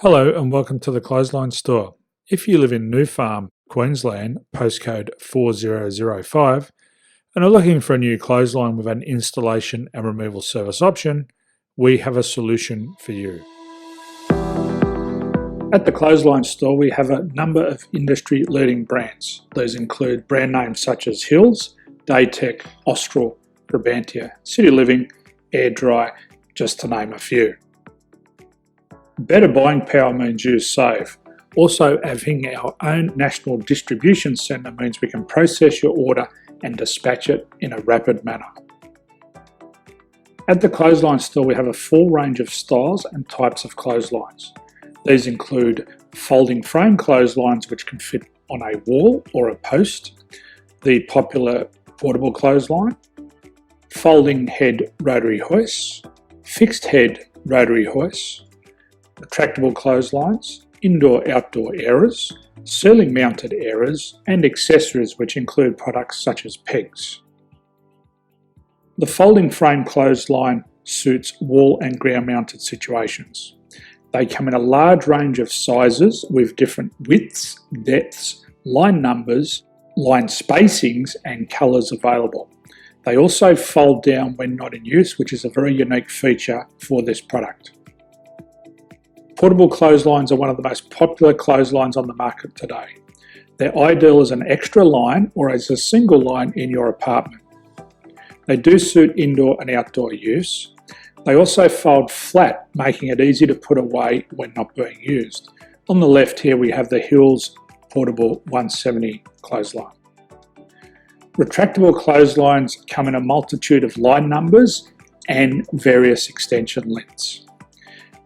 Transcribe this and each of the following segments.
Hello and welcome to the Clothesline Store. If you live in New Farm, Queensland, postcode 4005, and are looking for a new clothesline with an installation and removal service option, we have a solution for you. At the Clothesline Store, we have a number of industry-leading brands. These include brand names such as Hills, Daytech, Austral, Brabantia, City Living, Air Dry, just to name a few. Better buying power means you save. Also, having our own national distribution centre means we can process your order and dispatch it in a rapid manner. At the Clothesline Store, we have a full range of styles and types of clotheslines. These include folding frame clotheslines which can fit on a wall or a post, the popular portable clothesline, folding head rotary hoists, fixed head rotary hoists, retractable clotheslines, indoor-outdoor airers, ceiling mounted airers, and accessories which include products such as pegs. The folding frame clothesline suits wall and ground mounted situations. They come in a large range of sizes with different widths, depths, line numbers, line spacings and colours available. They also fold down when not in use, which is a very unique feature for this product. Portable clotheslines are one of the most popular clotheslines on the market today. They're ideal as an extra line or as a single line in your apartment. They do suit indoor and outdoor use. They also fold flat, making it easy to put away when not being used. On the left here we have the Hills Portable 170 clothesline. Retractable clotheslines come in a multitude of line numbers and various extension lengths.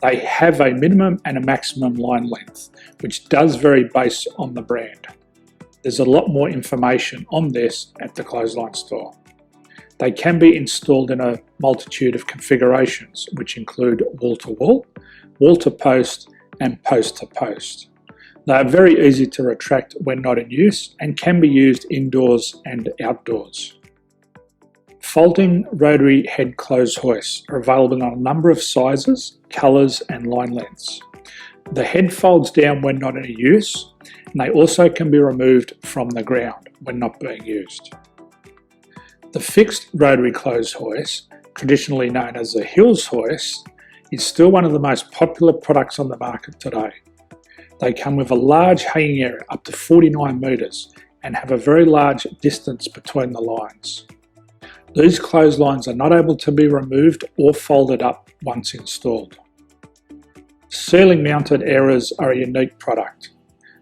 They have a minimum and a maximum line length, which does vary based on the brand. There's a lot more information on this at the Clothesline Store. They can be installed in a multitude of configurations, which include wall-to-wall, wall-to-post, and post-to-post. They are very easy to retract when not in use and can be used indoors and outdoors. Folding rotary head clothes hoists are available on a number of sizes, colours and line lengths. The head folds down when not in use, and they also can be removed from the ground when not being used. The fixed rotary clothes hoist, traditionally known as the Hills hoist, is still one of the most popular products on the market today. They come with a large hanging area up to 49 metres and have a very large distance between the lines. These clotheslines are not able to be removed or folded up once installed. Ceiling mounted airers are a unique product.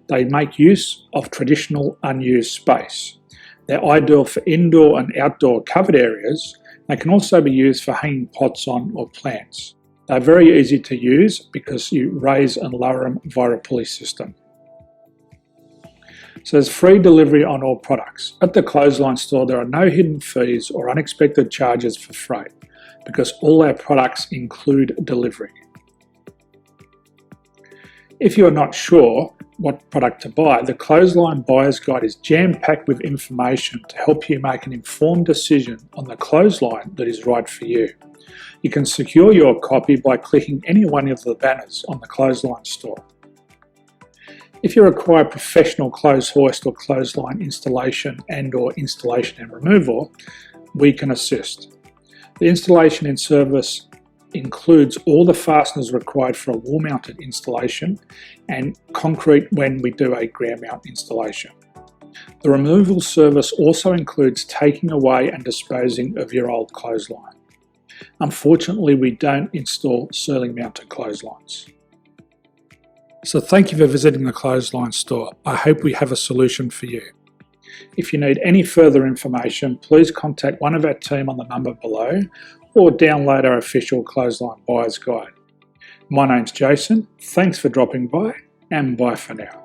They make use of traditional unused space. They're ideal for indoor and outdoor covered areas. They can also be used for hanging pots on or plants. They're very easy to use because you raise and lower them via a pulley system. So there's free delivery on all products. At the Clothesline Store, there are no hidden fees or unexpected charges for freight because all our products include delivery. If you are not sure what product to buy, the Clothesline Buyer's Guide is jam-packed with information to help you make an informed decision on the clothesline that is right for you. You can secure your copy by clicking any one of the banners on the Clothesline Store. If you require professional clothes hoist or clothesline installation and/or installation and removal, we can assist. The installation and service includes all the fasteners required for a wall-mounted installation and concrete when we do a ground mount installation. The removal service also includes taking away and disposing of your old clothesline. Unfortunately, we don't install ceiling mounted clotheslines. So thank you for visiting the Clothesline Store. I hope we have a solution for you. If you need any further information, please contact one of our team on the number below or download our official Clothesline Buyer's Guide. My name's Jason, thanks for dropping by and bye for now.